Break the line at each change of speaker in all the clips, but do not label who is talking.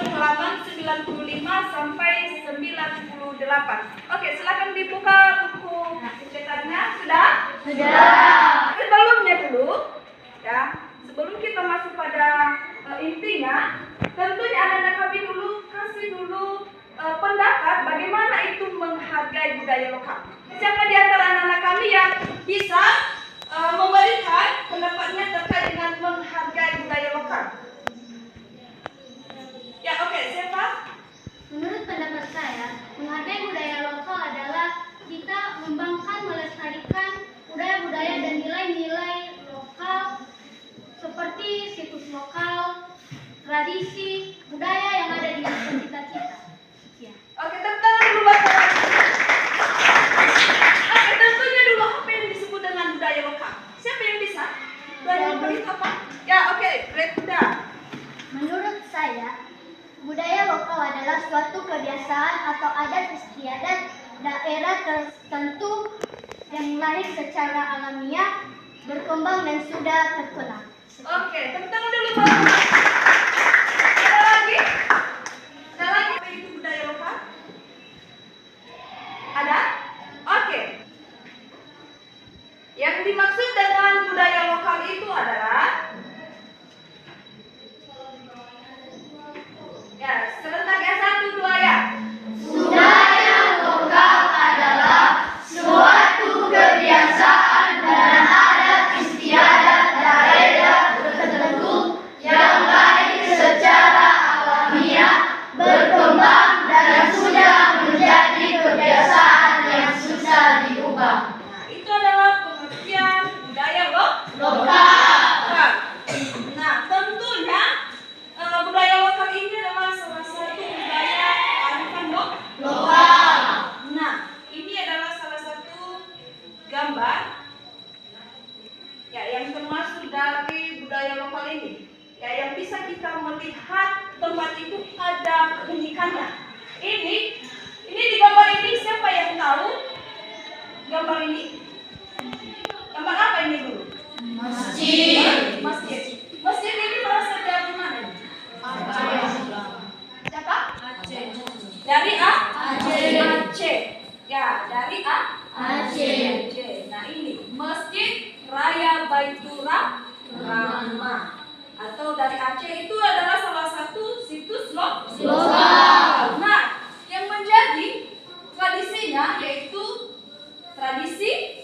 halaman 95 sampai 98. Oke, silakan dibuka buku cetakannya. Sudah? Sudah. Sebelumnya dulu, ya, sebelum kita masuk pada intinya, tentunya anak-anak kami kasih dulu pendapat bagaimana itu menghargai budaya lokal. Siapa di antara anak-anak kami yang bisa memberikan pendapatnya terkait dengan menghargai budaya lokal? Ya, oke, siapa?
Menurut pendapat saya, menghargai budaya lokal adalah kita mengembangkan, melestarikan budaya-budaya dan nilai-nilai lokal seperti situs lokal, tradisi, budaya yang ada di sekitar kita. Ya.
Oke, tentunya dulu Bapak. Oke, tentunya dulu apa yang disebut dengan budaya lokal? Siapa yang bisa? Budaya lokal itu apa? Ya, oke, Brenda.
Menurut saya, budaya lokal adalah suatu kebiasaan atau adat istiadat daerah tertentu yang lahir secara alamiah, berkembang dan sudah terkenal.
Oke, tepuk tangan dulu Bapak. Ada lagi? Ada lagi apa itu budaya lokal? Ada? Oke. Yang dimaksud dengan budaya lokal itu adalah ya, serentak ya, 1, 2 ya.
Budaya lokal adalah suatu kebiasaan dan adat istiadat daerah tertentu yang lahir secara alamiah, berkembang dan sudah menjadi kebiasaan yang susah diubah.
Nah, itu adalah pengertian budaya
Lokal.
Nah, tentunya budaya lokal ini adalah salah satu budaya kearifan
Lokal.
Nah, ini adalah salah satu gambar ya yang termasuk dari budaya lokal ini. Ya, yang bisa kita melihat tempat itu ada keunikannya. Ini di gambar ini siapa yang tahu gambar ini? Gambar apa ini dulu?
Masjid.
Masjid. Masjid ini berasal dari mana? Siapa?
Aceh.
Dari
Aceh.
Aceh. Ya, dari
Aceh.
Nah, ini Masjid Raya Baitur Rahmah atau dari Aceh itu adalah salah satu situs
Lokal.
Nah, yang menjadi tradisinya yaitu tradisi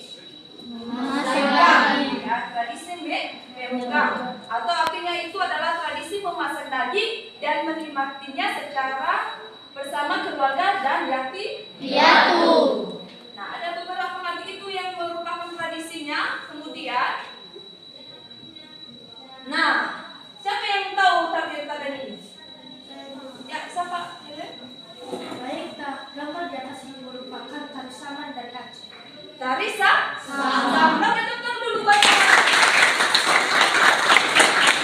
Masak.
ya, tradisi memegang atau artinya itu adalah tradisi memasak daging dan menikmatinya secara bersama keluarga dan
Piatu.
Nah, ada beberapa lagi itu yang merupakan tradisinya. Kemudian, nah, siapa yang tahu tarian ini? Ya, siapa?
Baik, gambar di atas ini merupakan tari saman dari Aceh.
Tari Saman. Dengar dulu baca.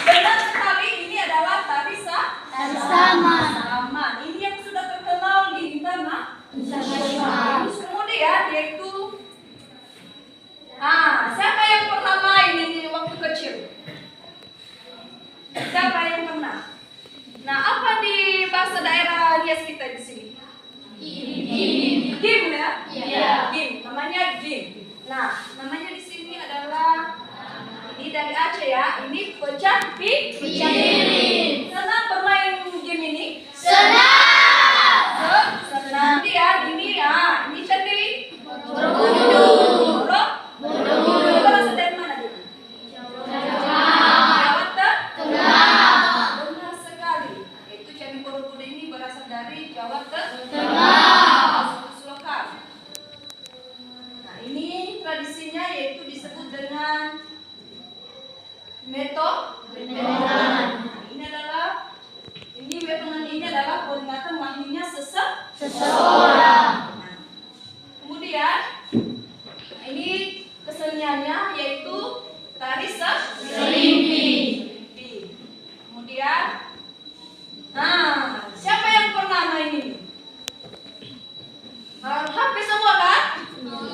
Benar sekali, ini adalah tari
saman.
Saman. Ini yang sudah terkenal di internet. Kemudian yaitu siapa yang pernah main ini waktu kecil? Siapa yang pernah? Nah, apa di bahasa daerah Rias kita di sini? Game ya?
Iya.
Game, namanya game. Nah, namanya di sini adalah ini dari Aceh ya. Ini pecah piring. Senang bermain game ini?
Senang.
Senang dia. Ini ya. Ini tadi
Borobudur.
Borobudur itu berasal dari mana dia? Jawa
Tengah.
Benar sekali. Itu Candi Borobudur ini berasal dari Jawa
Tengah.
Lokal. Nah, ini tradisinya yaitu disebut dengan
Metongan.
Ini metongan ini adalah peringatan lahirnya
Seseorang.
Nah, kemudian ini keseniannya yaitu tari
Serimpi.
Kemudian, siapa yang pernah main ini? Hampir semua kan?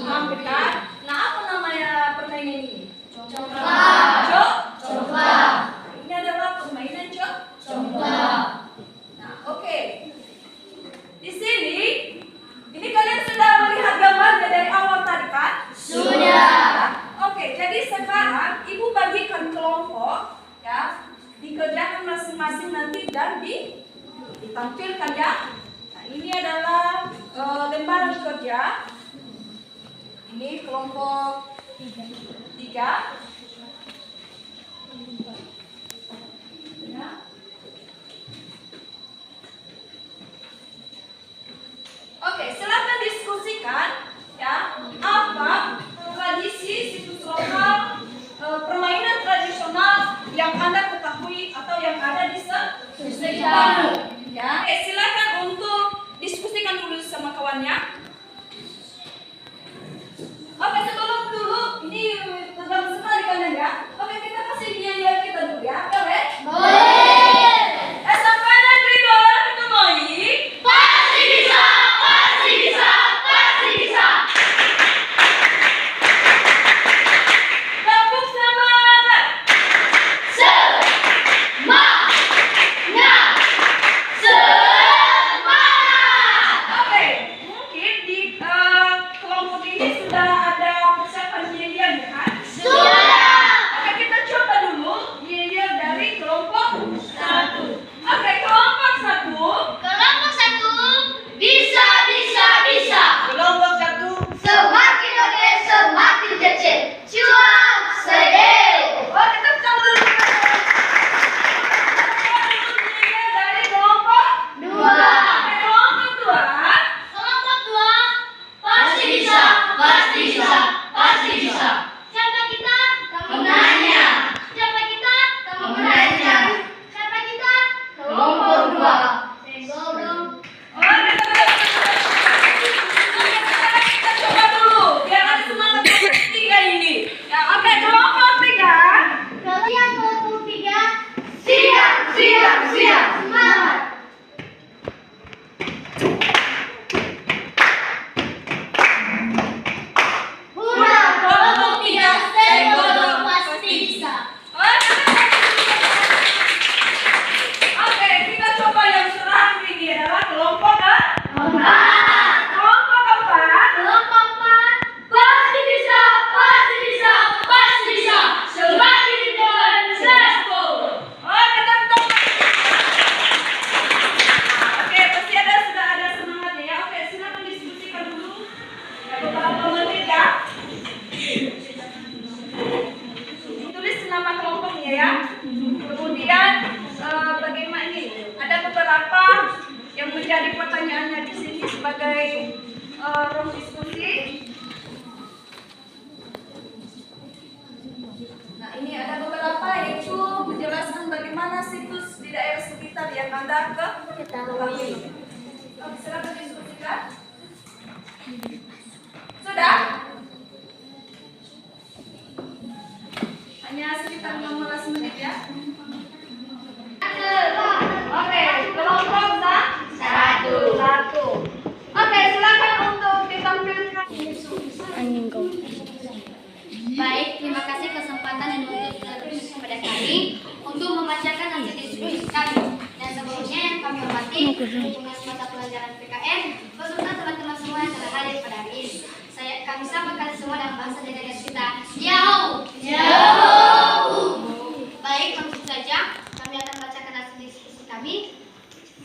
Hampir kan? Nah, apa namanya permainan ini?
Coklat.
Coklat. Ini ada dan ditampilkan ya. Nah, ini adalah lembaran kerja. Ini kelompok 3. Ya. Oke, silakan diskusikan ya, apa tradisi situs lokal, permainan tradisional yang Anda ketahui atau yang ada di sekitar. Ya, oke, silakan untuk diskusikan dulu sama kawannya. Oke, sebelum dulu ini tegang sekali kalian ya. Oke, kita kasih dia kita dulu ya. Boleh?
Boleh.
SMP Negeri 2 Ketumoi.
Pasti bisa, pasti bisa, pasti bisa.
Tepuk semangat.
Semangat, semangat.
Oke, mungkin di kelompok ini sudah ada persiapan yel-yel ya kan?
Sudah.
Oke, kita coba dulu yel-yel dari kelompok 1. Oke, kelompok 1.
Kelompok 1 bisa, bisa, bisa.
Kelompok 1.
Semakin oke, semakin kecil. Cuap sedih.
Oh, kita coba dulu. Yel-yel dari kelompok
2.
Oke, kelompok 2.
Kelompok 2 pasti bisa, pasti bisa, pasti bisa. Siapa kita? Kamu nanya. Siapa kita? Kamu nanya. Siapa kita? Kelompok 2. Senggol dong.
Oh, kita coba dulu biar ada semangat kelompok 3 ini. Ya, oke, kelompok 3.
Kalian kelompok 3 siap, siap, siap. Semangat. Hurra, kelompok 3 senggol dong pasti bisa.
Oke, kita coba yang terakhir ini adalah kelompok kelompok keempat.
Kelompok 4 pasti bisa, pasti bisa, pasti bisa. Semakin dengan sesko.
Oke, teman-teman. Oke, pasti sudah ada semangatnya ya. Oke, silakan diskusikan dulu. Ya, beberapa menit ya. Ditulis nama kelompoknya ya. Kemudian bagaimana ini? Ada beberapa yang menjadi pertanyaannya di sini sebagai ruang diskusi. Nah, ini ada beberapa yaitu menjelaskan bagaimana situs di daerah sekitar yang Anda ketahui. Silakan diskusikan. Sudah? Hanya sekitar 15 menit ya. Oke, kelompok 1. Oke, silakan untuk ditampilkan.
Baik, terima kasih kesempatan yang diberikan kepada kami untuk membacakan hasil diskusi kami. Dan sebelumnya yang kami hormati Pengulas Mata Pelajaran PKN beserta teman-teman semua yang telah hadir pada hari ini. Kami sapa kalian semua dalam bahasa daerah kita. Yahoo! Baik, langsung saja kami akan bacakan hasil diskusi kami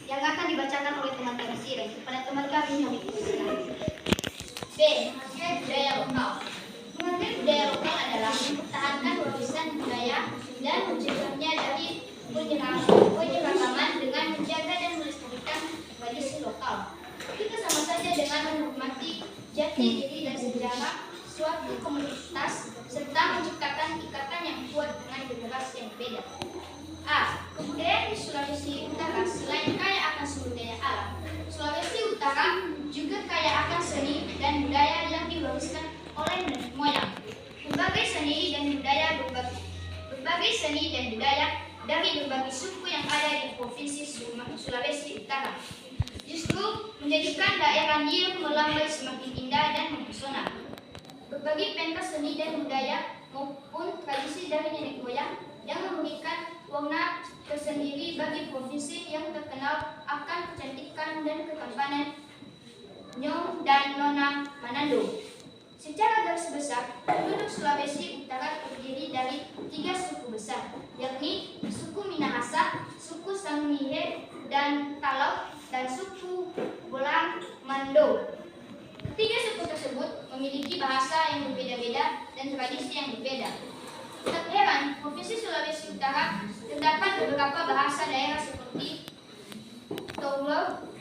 yang akan dibacakan oleh teman-teman dan kepada teman kami yang dipersilakan. B. Menghargai budaya lokal. Menghargai budaya lokal adalah mempertahankan warisan budaya dan mencegahnya dari penyeragaman dengan menjaga dan melestarikan tradisi lokal. Kita sama saja dengan menghormati jati diri dan sejarah suatu komunitas serta menciptakan ikatan yang kuat dengan generasi yang berbeda. A. Kebudayaan di Sulawesi Utara selain kaya akan sumber daya alam, Sulawesi Utara juga kaya akan seni dan budaya yang diwariskan oleh nenek moyang. Berbagai seni dan budaya dari berbagai suku yang ada di Provinsi Sulawesi Utara justru menjadikan daerah Nil melambai semakin indah dan mempesona. Berbagai pentas seni dan budaya maupun tradisi dari nenek moyang yang memberikan warna tersendiri bagi provinsi yang terkenal akan kecantikan dan ketampanan Nyong dan Nona Manado. Secara garis besar, penduduk Sulawesi Utara terdiri dari 3 suku besar, yakni suku Minahasa, suku Sangihe, Sangihe dan Talau, dan suku Bolang Mando. Ketiga suku tersebut memiliki bahasa yang berbeda-beda dan tradisi yang berbeda. Tak heran, Provinsi Sulawesi Utara terdapat beberapa bahasa daerah seperti Tolo,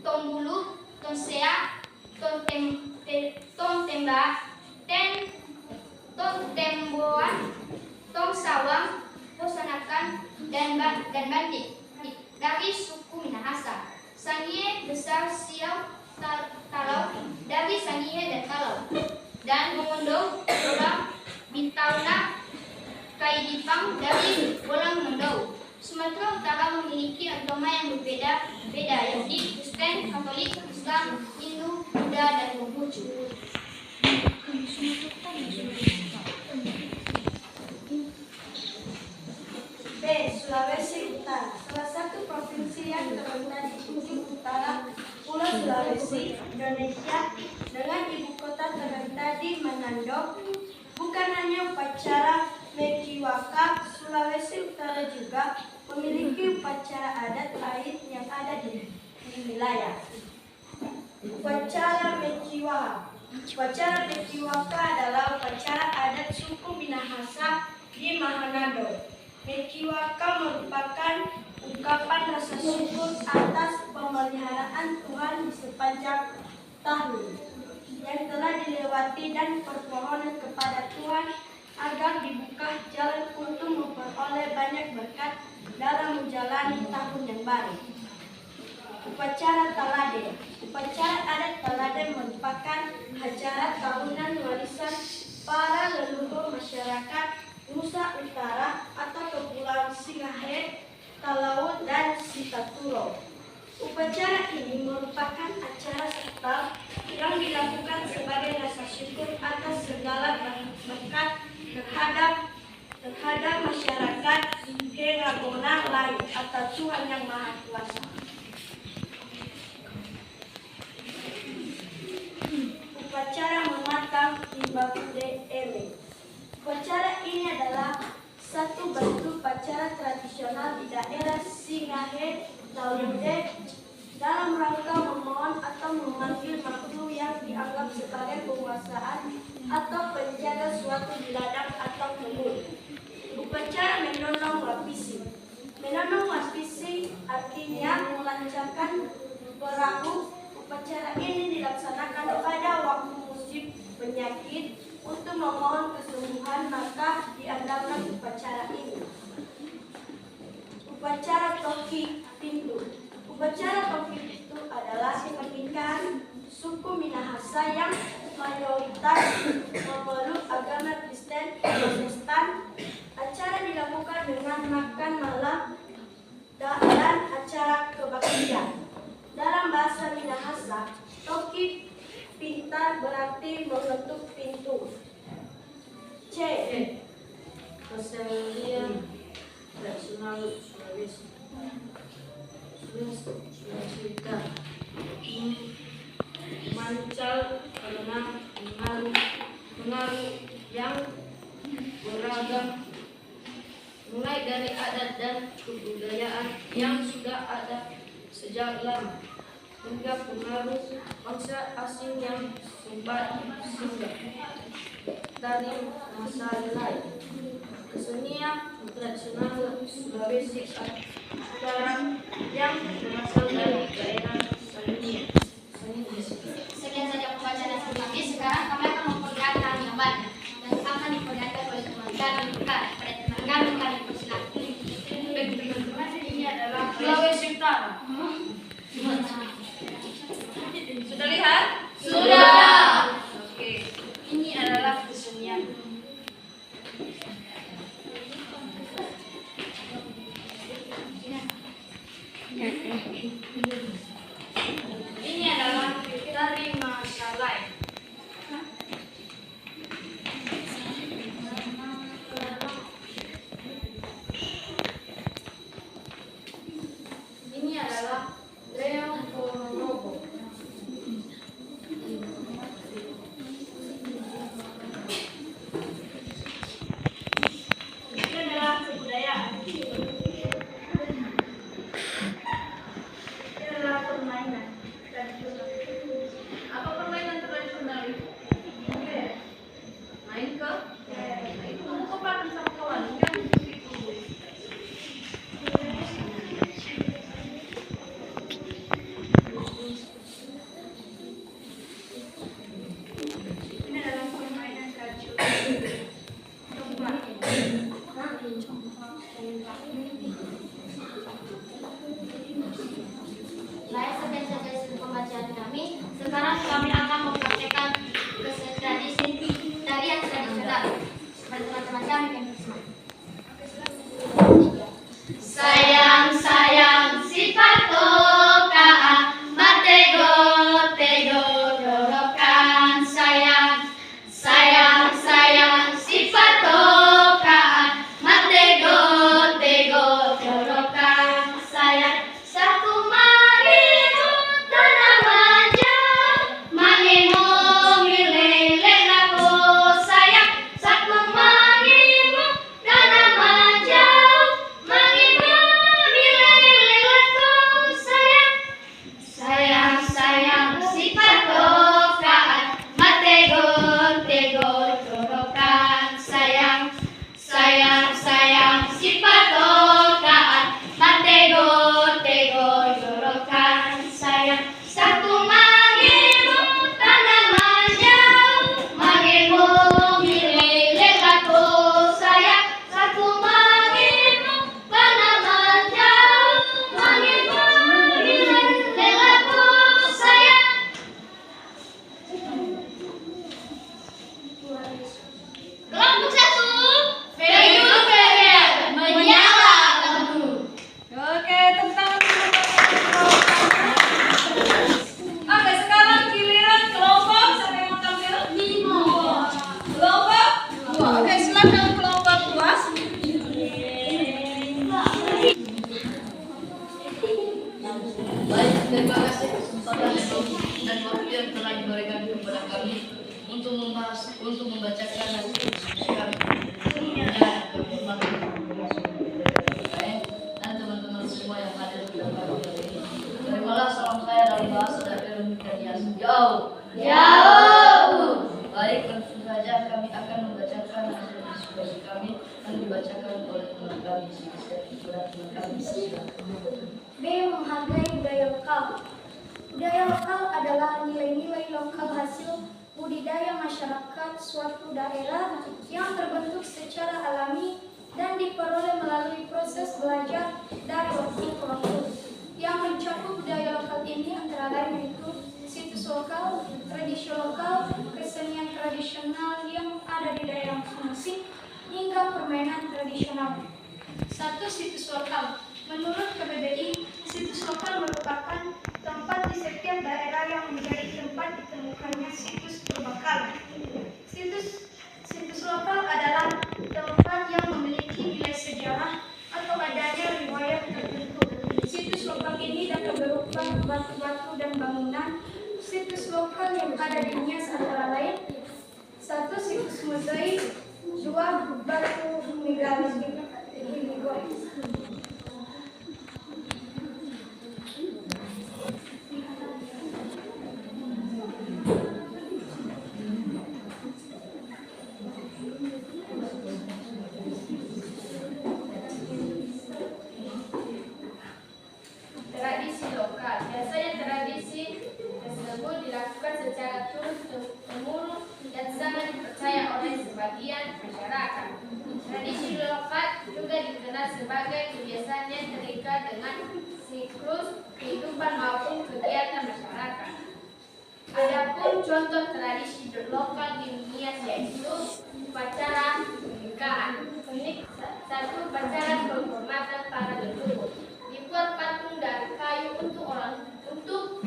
Tombulu, Tonsea, Tomtemba, Tomtemboan, Tomsawang, Tosanakan, dan Bantik dari suku Minahasa. Sangihe besar Siau Talau dari Sangihe dan Talau, dan Mongondo Bolang Bintauna Kaidipang dari Bolang Mondou. Sumatera Utara memiliki agama yang berbeda-beda, yakni Kristen, Katolik, Islam, Hindu, Buddha, dan Konghucu.
B. Sulawesi Utara, salah satu provinsi yang terletak di ujung utara Pulau Sulawesi, Indonesia, dengan ibu kota terletak di Manado. Bukan hanya upacara Mekiwaka, Sulawesi Utara juga memiliki upacara adat lain yang ada di wilayah. Upacara Mekiwaka. Upacara Mekiwaka adalah upacara adat suku Minahasa di Manado. Mekiwaka merupakan ungkapan rasa syukur atas pemeliharaan Tuhan di sepanjang tahun yang telah dilewati dan permohonan kepada Tuhan agar dibuka jalan untuk memperoleh banyak berkat dalam menjalani tahun yang baru. Upacara Talade. Upacara adat Talade merupakan acara tahunan warisan para leluhur masyarakat Nusa Utara atau Kepulauan Sangihe, Talau, dan Sitaturo. Upacara ini merupakan acara sakral yang dilakukan sebagai rasa syukur atas segala berkat terhadap masyarakat Heragona lain atau Tuhan yang Maha Kuasa. Upacara mematang Imbakude Ele. Upacara ini adalah satu bentuk upacara tradisional di daerah Sangihe, Taulide, dalam rangka memohon atau memanggil makhluk yang dianggap sebagai penguasaan atau penjaga suatu di ladang atau kebun. Upacara Menonong Wapisi. Menonong Wapisi artinya melancarkan perahu. Upacara ini dilaksanakan pada waktu musim penyakit untuk memohon kesembuhan, maka diadakan upacara ini. Upacara Toki Pintu. Upacara Toki Pintu adalah pernikahan suku Minahasa yang mayoritas memeluk agama Kristen Protestan. Acara dilakukan dengan makan malam dan acara kebaktian. Dalam bahasa Minahasa, Toki Pintar berarti mengetuk pintu. C. Kesenian tradisional Sulawesi Utara. Mancal karena pengaruh yang beragam, mulai dari adat dan kebudayaan yang sudah ada sejak lama hingga pengaruh bangsa asing yang sempat singgah dari masa lalu. Kesenian tradisional Sulawesi Utara yang berasal dari daerah Sangihe.
Sekian saja pembacaan kami. Sekarang kami akan memperlihatkan gambarnya dan akan diperlihatkan oleh teman-teman pada teman-teman kami persilakan.
Ini adalah Sulawesi Utara. Sudah lihat?
Sudah.
Oke. Ini adalah kesenian.
Baik, sekian pembacaan kami. Sekarang kami akan mempraktekkan tradisi tarian tradisional. Teman-teman kami yang bersama. Sayang sifat tokaan matego tego dorokan sayang sifat tokaan matego tego dorokan sayang satu marimu tanam aja manemo milele lako sayang satu marimu tanam aja manemo milele lako sayang sifat tokaan matego tego dorokan sayang sifat tokaan matego tego dorokan sayang satu mangimu tanaman jauh mangimu milele lako sayang satu mangimu tanaman jauh mangimu milele lako sayang. Kelompok 1, Feyul Ferial, menyala lampu.
Oke, tepuk tangan untuk Oke, sekarang giliran kelompok. Siapa yang mau tampil? Kelompok 2. Oke, silakan kelompok 2.
Baik, terima kasih kesempatan dan waktu yang telah diberikan kepada kami untuk membacakan hasil diskusi kami. Dan teman-teman semua yang hadir di tempat ini. Terimalah salam saya dalam bahasa daerah Indonesia jauh. Baik, langsung saja kami akan membacakan hasil diskusi kami yang dibacakan oleh teman kami
B. Menghargai budaya lokal. Budaya lokal adalah nilai-nilai lokal hasil budidaya masyarakat suatu daerah yang terbentuk secara alami dan diperoleh melalui proses belajar dari waktu ke waktu. Yang mencakup budaya lokal ini antara lain yaitu situs lokal, tradisi lokal, kesenian tradisional yang ada di daerah masing-masing, hingga permainan tradisional. 1. Situs lokal. Menurut KBBI, situs lokal merupakan tempat di setiap daerah yang menjadi tempat ditemukannya situs berbakal. Situs lokal adalah tempat yang memiliki nilai sejarah atau adanya riwayat tertentu. Situs lokal ini dapat berupa batu-batu dan bangunan. Situs lokal yang ada di Nias antara lain 1. Situs mozaik, 2. Batu megalit. Tradisi lokal. Biasanya tradisi tersebut dilakukan secara turun-temurun dan sangat dipercaya oleh sebagian masyarakat. Tradisi lokal juga dikenal sebagai kebiasaan yang terikat dengan siklus kehidupan maupun kegiatan masyarakat. Adapun contoh tradisi lokal di Nias yaitu upacara pernikahan. 1. Upacara penghormatan para leluhur. Dibuat patung dari kayu untuk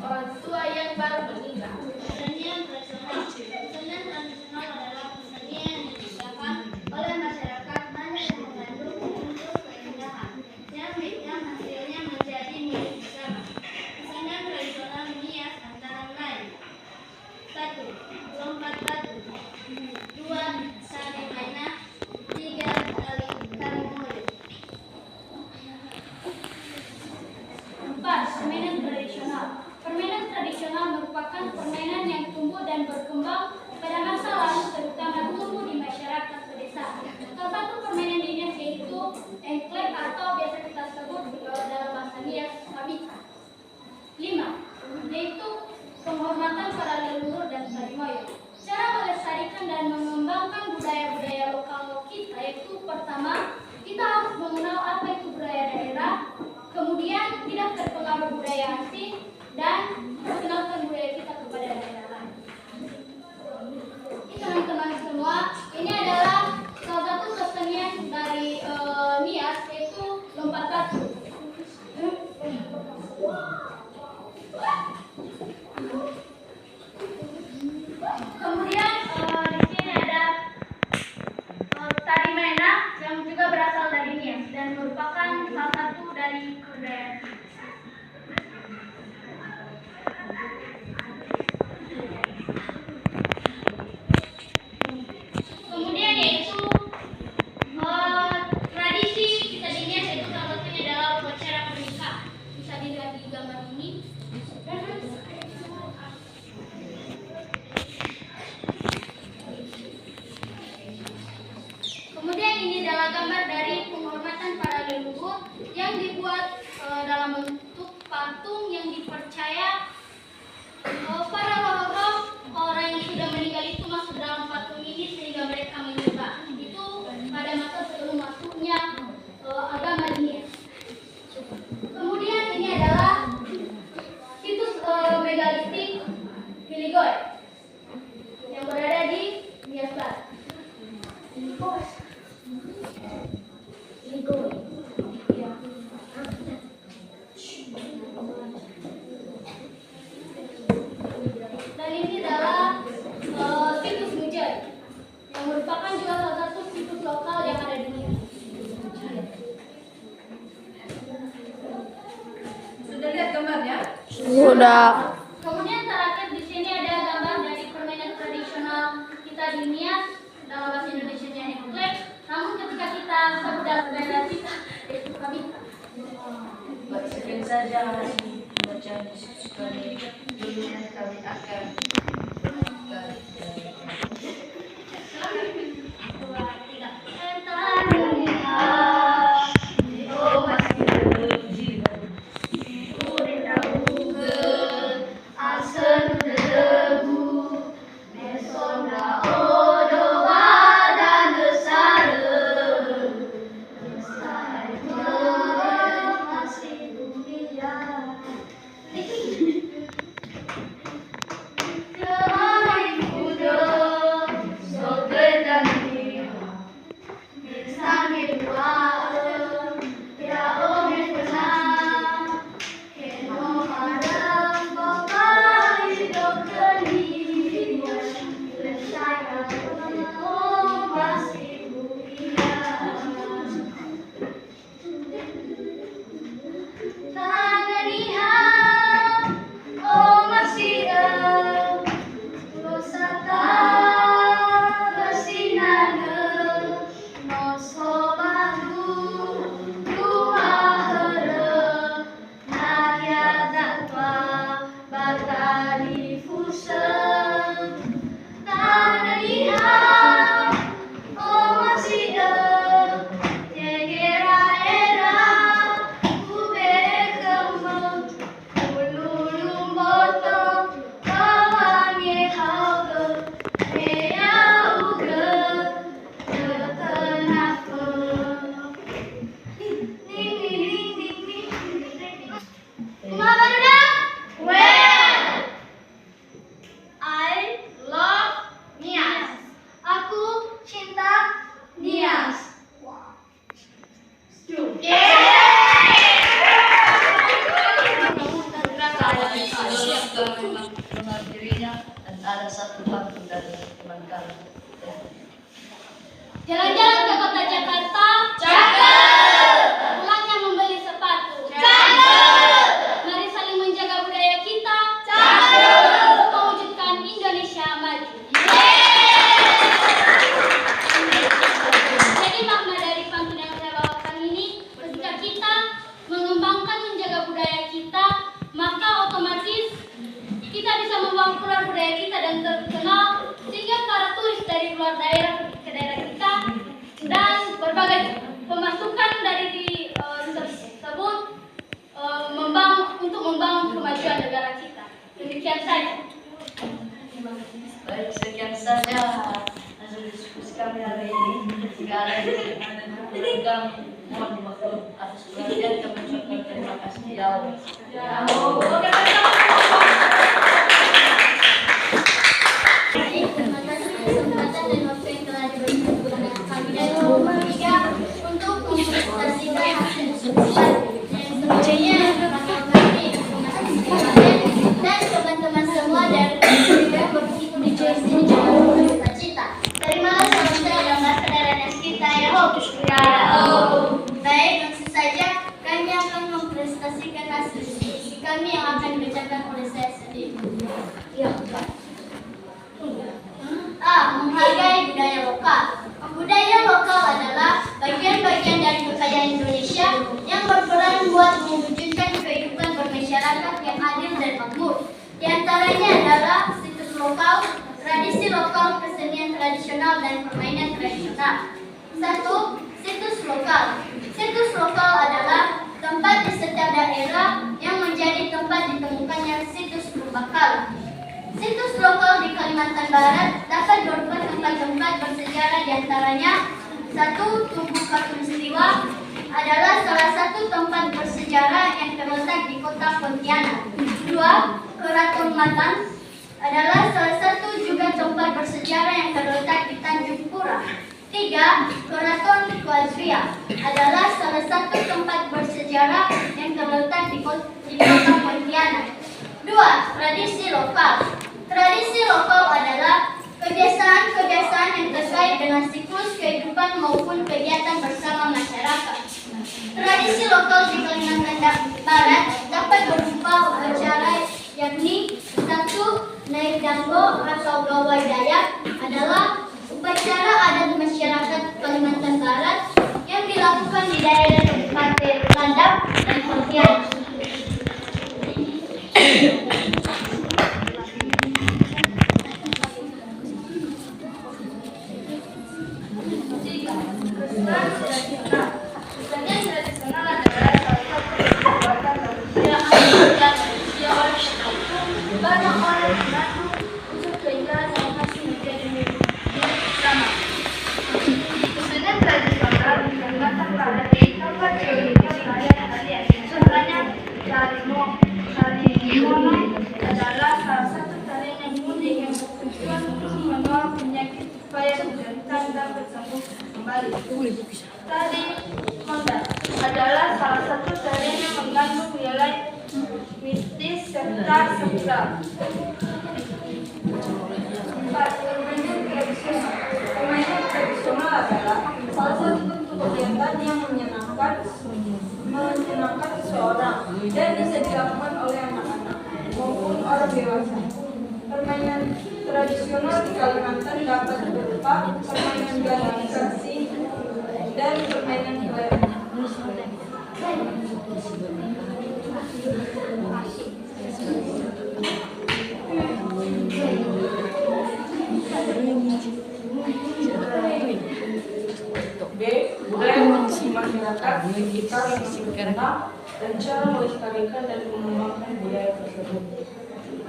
orang tua yang baru meninggal. Kesenian tradisional. Kesenian tradisional adalah kesenian yang diciptakan oleh masyarakat banyak yang mengandung unsur keindahan yang hasilnya menjadi milik bersama. Kesenian tradisional Nias antara lain 1. Lompat batu, 2. Sari mainah, 3. Tari murid. 4. Permainan tradisional. Permainan tradisional merupakan permainan yang tumbuh dan berkembang pada masa lalu, terutama tumbuh di masyarakat pedesaan. Salah satu permainan ini yaitu engklek atau biasa kita sebut dalam bahasa Nias kabita. 5. Yaitu penghormatan para leluhur dan sarimoyo. Cara melestarikan dan mengembangkan budaya-budaya lokal kita yaitu pertama, kita harus mengenal menggambar budaya asing dan mengenalkan budaya kita kepada daerah lain. Ini teman-teman semua, ini adalah salah satu kesenian dari Nias, yaitu lompat batu. Kemudian di sini ada tari mena yang juga berasal dari Nias dan merupakan salah satu dari kebudayaan. Kemudian yaitu tradisi kita di Nias, yaitu salah satunya adalah upacara pernikahan. Bisa dilihat di gambar ini. Kemudian ini adalah gambar dari penghormatan para leluhur yang dibuat dalam bentuk patung yang dipercaya para roh-roh orang yang sudah meninggal itu masuk dalam patung ini sehingga mereka menyembah. Itu pada masa sebelum masuknya agama Nias. Kemudian ini adalah situs megalitik Piligoy yang berada di Nias Barat. Dan ini adalah situs Mujay yang merupakan juga salah satu situs lokal yang ada di Nias.
Sudah lihat gambarnya?
Sudah.
Kemudian terakhir di sini ada gambar dari permainan tradisional kita di Nias, dalam bahasa Indonesia-nya Eklek. Namun ketika kita sebut dalam daerah kita, yaitu kami.
Sekian saja hasil pembacaan diskusi kami. Dulu kami akan menghadirinya dan ada satu patung dari teman kami.
Jalan-jalan ke kota Jakarta. Cakep. Pulangnya membeli sepatu. Cakep. Mari saling menjaga budaya kita. Cakep. Untuk mewujudkan Indonesia maju. Jadi makna dari pantun yang saya bawakan ini, ketika kita mengembangkan menjaga budaya kita, maka otomatis kita bisa membawa keluar budaya kita dan terkenal sehingga para turis dari luar daerah ke daerah kita dan berbagai pemasukan dari tersebut untuk membangun kemajuan negara kita. Demikian saja.
Baik, sekian saja hasil diskusi kami hari ini. Jika ada yang beragam Mohon dimaklum atas perhatian kami ucapkan terima kasih. Ya Allah.
Oke,
Terima kasih kesempatan dan waktu yang telah diberikan kepada kami dan kelompok 3 untuk mempresentasikan hasil diskusi yang sebenarnya kami hormati dan teman-teman semua dari yang begitu di sini jangan putus cita. Terimalah salam saya dan kesadaran kita ya Allah. Baik, langsung saja kami akan mempresentasikan hasil diskusi kami yang akan dibacakan oleh saya sendiri. Ya, menghargai budaya lokal. Budaya lokal adalah bagian-bagian dari kekayaan Indonesia yang berperan buat mewujudkan kehidupan bermasyarakat yang adil dan makmur. Di antaranya adalah situs lokal, tradisi lokal, kesenian tradisional, dan permainan tradisional. 1. Situs lokal. Situs lokal adalah tempat di setiap daerah yang menjadi tempat ditemukannya situs purbakala. Situs lokal di Kalimantan Barat dapat berupa tempat-tempat bersejarah, diantaranya 1. Tugu Katulistiwa adalah salah satu tempat bersejarah yang terletak di kota Pontianak. 2. Keraton Matan adalah salah satu juga tempat bersejarah yang terletak di Tanjung Pura. 3. Keraton Kuazria adalah salah satu tempat bersejarah yang terletak di kota Pontianak. 2. Tradisi lokal. Tradisi lokal adalah kebiasaan-kebiasaan yang terkait dengan siklus kehidupan maupun kegiatan bersama masyarakat. Tradisi lokal di Kalimantan Barat dapat berupa upacara, yakni 1. Naik Dambo atau Gawai Dayak adalah upacara adat masyarakat Kalimantan Barat yang dilakukan di daerah Kabupaten Landap dan Pontianak.
Kesenian tradisional adalah salah satu perbuatan manusia yang banyak orang mengaku untuk keindahan yang masih menjadi milik bersama. Kesenian tradisional di Kalimantan Barat dapat dihidupkan kalian. Contohnya tari mono adalah salah satu tarian yang unik yang bertujuan untuk menolak penyakit supaya kesulitan dapat sembuh kembali. Tari Honda adalah salah satu tarian yang mengandung nilai mistis serta sakral. 4. Permainan tradisional adalah salah satu bentuk kegiatan yang menyenangkan seseorang dan bisa dilakukan oleh anak-anak maupun orang dewasa. Permainan tradisional di Kalimantan dapat berupa permainan galifikasi dan permainan kelereng.
B. Budaya masyarakat sekitar yang mengenal dan cara melestarikan dan mengembangkan budaya tersebut.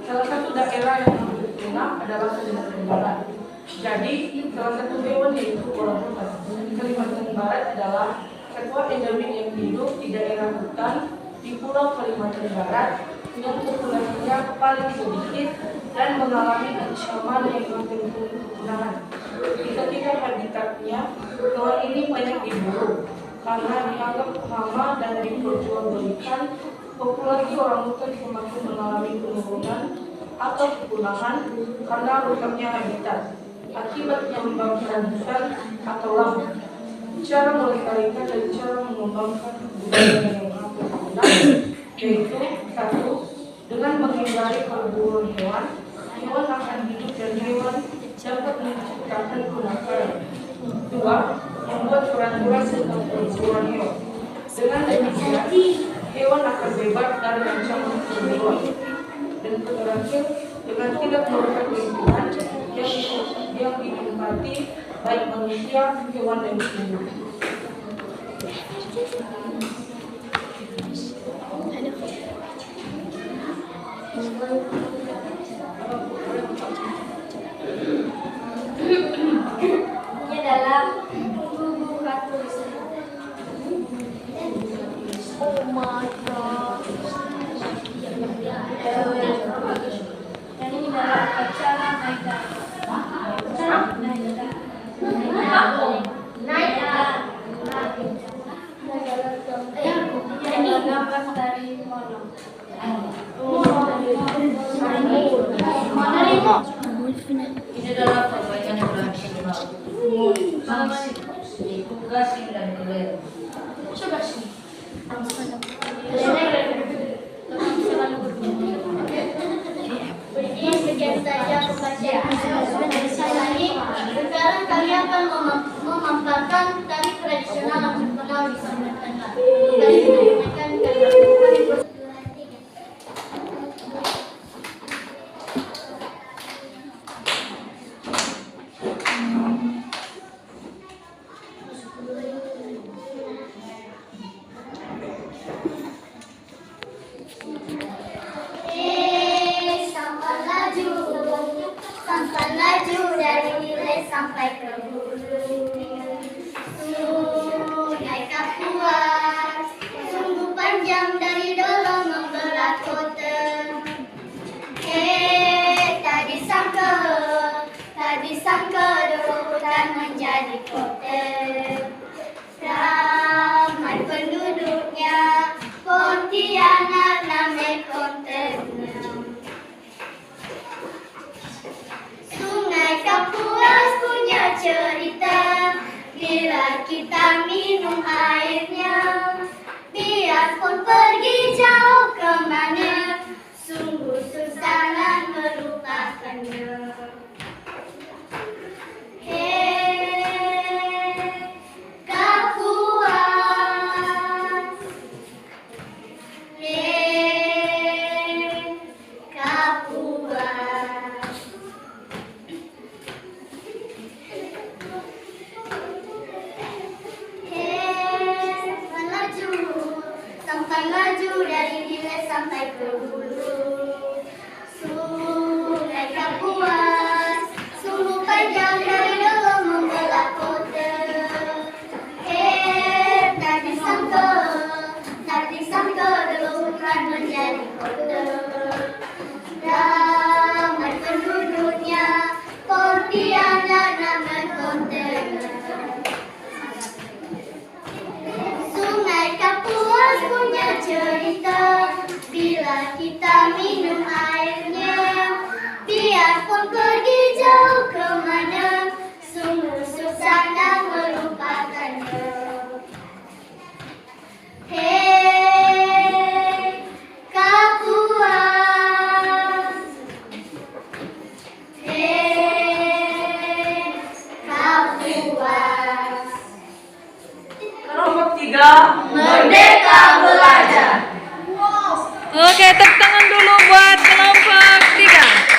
Salah satu daerah yang terkenal adalah Kalimantan Barat. Jadi, salah satu hewan yaitu orang-hutan. Kalimantan Barat adalah satwa endemik yang hidup di daerah hutan di Pulau Kalimantan Barat yang populasinya paling sedikit dan mengalami ancaman yang makin punah. Di ketiga habitatnya, hewan ini banyak diburu karena dianggap hama dan diperjualbelikan. Populasi orangutan semakin mengalami penurunan atau kepunahan karena rusaknya habitat akibat pembangunan hutan atau laut. Cara melestarikan dan cara mengembangkan budaya yang hampir punah yaitu 1. Dengan menghindari perburuan hewan, hewan akan hidup dan hewan dapat menciptakan kenakalan. 2. Membuat peraturan tentang perburuan hewan. Dengan demikian, hewan akan bebas dari ancaman perburuan. Dan terakhir, dengan tidak merusak lingkungan yang dinikmati baik manusia, hewan, dan tumbuh.
Ini adalah Tugu Katulistiwa.
Ini adalah acara
Ini adalah perbaikan yang tradisional. Gasing dan keler.
Coba sini.
Sekian saja pembacaan dari saya ini. Sekarang kalian akan memaparkan tari tradisional yang terkenal di Kalimantan Barat. Kali menunjukkan kalimat. Sampai laju dari nilai sampai ke hulu. Sungai Kapuas sungguh panjang dari dulu membelah kota. Tak disangka dulu kan menjadi kota. Ramai penduduknya, Pontianak namanya kota. Sungai Kapuas punya cerita, bila kita minum airnya, biarpun pergi jauh kemana, sungguh susah nak melupakannya. Kapuas, Kapuas. Sampai laju dari hilir sampai ke hulu. Sungai Kapuas sungguh panjang dari dulu membelah kota. Tak disangka dulu kan menjadi kota. Ramai penduduknya, Pontianak nama kota. Sungai Kapuas punya cerita, bila kita minum airnya, biarpun pergi jauh kemana, sungguh susah nak melupakannya. Kapuas, Kapuas.
Kelompok 3.
Merdeka belajar.
Oke, tepuk tangan dulu buat kelompok 3.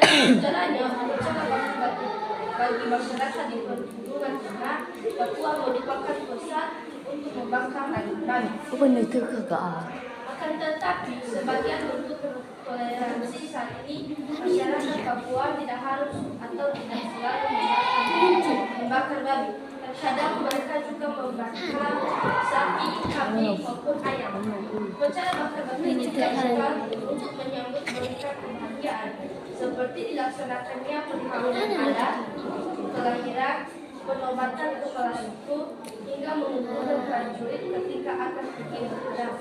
Dan jalannya memecahkan batu bagi masyarakat di pegunungan tengah. Papua merupakan pusat untuk membangkang radikal. Akan tetapi sebagian bentuk toleransi saat ini, masyarakat Papua tidak harus atau tidak selalu membakar babi. Terkadang mereka juga membakar sapi, kambing maupun ayam. Cara bakar batu juga dilakukan untuk menyambut mereka kebahagiaan, seperti dilaksanakannya perkawinan adat, kelahiran, penobatan kepala suku, hingga mengumpulkan prajurit ketika akan pergi berperang.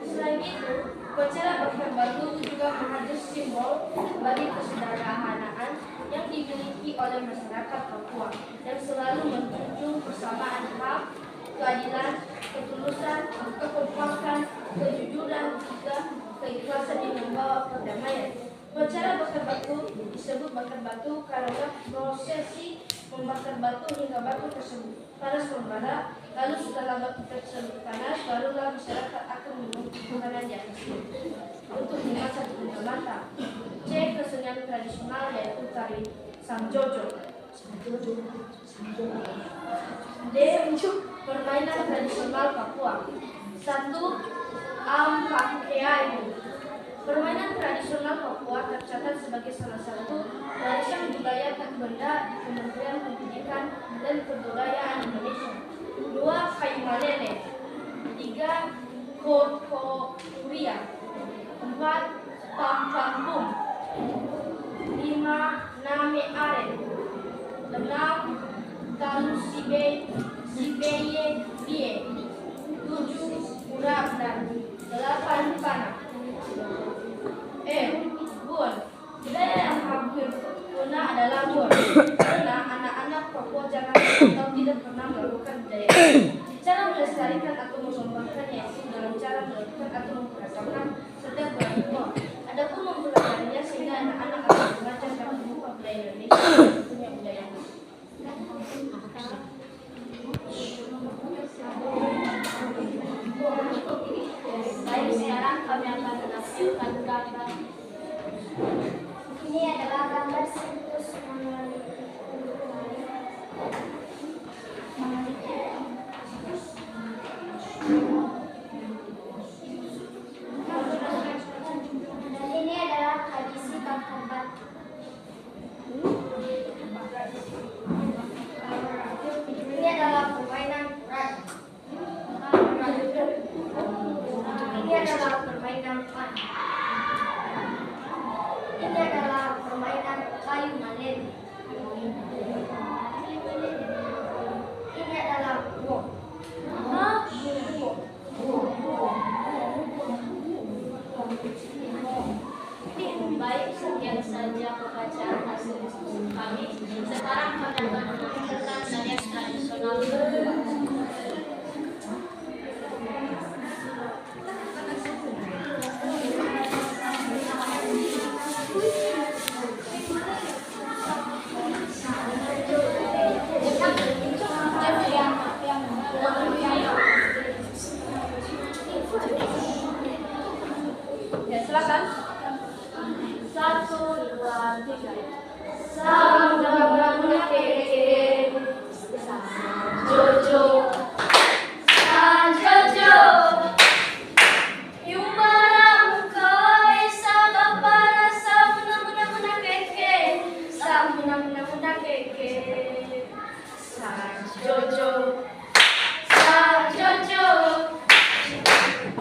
Selain itu, upacara bakar batu juga menghadir simbol bagi kesederhanaan yang dimiliki oleh masyarakat Papua, yang selalu menjunjung persamaan hak, keadilan, ketulusan, kekompakan, kejujuran, juga keikhlasan yang membawa perdamaian. Upacara bakar batu disebut bakar batu karena prosesi membakar batu hingga batu tersebut panas membara, lalu setelah batu tersebut panas, barulah masyarakat akan menumpuk makanan di atasnya untuk dimasak hingga matang. C. Kesenian tradisional yaitu tari Samjojo. D. Permainan tradisional Papua. 1. Ampakeai. Permainan tradisional Papua tercatat sebagai salah satu membudayakan benda di Kementerian Pendidikan dan Kebudayaan Indonesia. 2. Kayu malele. 3. Korkoria. 4. Pampambum. 5. Name aren. 6. Talu sibeye bie. 7. Urap dan 8. Panah. Bun. Budaya yang hampir punah adalah bun. Karena anak-anak Papua jangan atau tidak pernah melakukan budaya. Cara melestarikan atau mengembangkannya yaitu dengan cara melakukan atau memperagakan setiap budaya Papua. Adapun mempelajarinya sehingga anak-anak akan belajar dalam membuka budaya Indonesia dan punya budaya.
Baik, sekarang kami akan menampilkan gambar. Ini adalah gambar situs dan ini adalah tradisi Bangkabat. Ini adalah permainan rat. Ini adalah permainan pan. Ini adalah permainan kayu malele. Ini adalah wok. Baik, sekian saja pembacaan hasil diskusi kami. Sekarang kami akan menunjukkan dance tradisional kedua.
Ya, silakan.
1, 2, 3.
Sama-sama keke. Jojo. Jojo. Yumbara mukai sama para samuna keke. Samuna keke. Jojo. Jojo.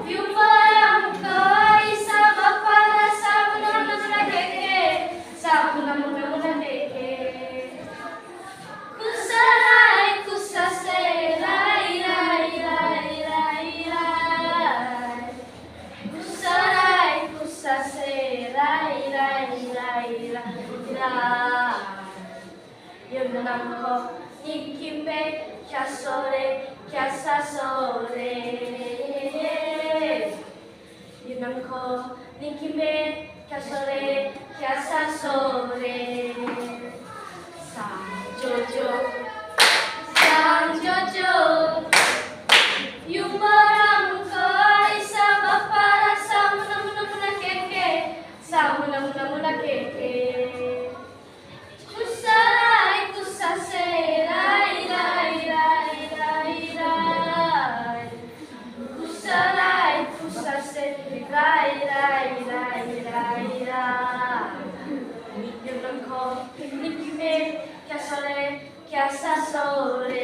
Yumbara mukai sama para samuna keke. Samuna keke. Kusarai kusase rai rai rai rai rai. Kusarai kusase rai rai rai rai rai. Yunamko nikime kyasore kyasasore. Yunamko nikime kyasore kyasasore. Jojo, Jojo, Yumbara mukai sama para samuna keke. Kusarai kusase rai rai rai rai rai. Kusarai kusase rai rai rai rai rai. Yunamko nikime kyasore kyasasore.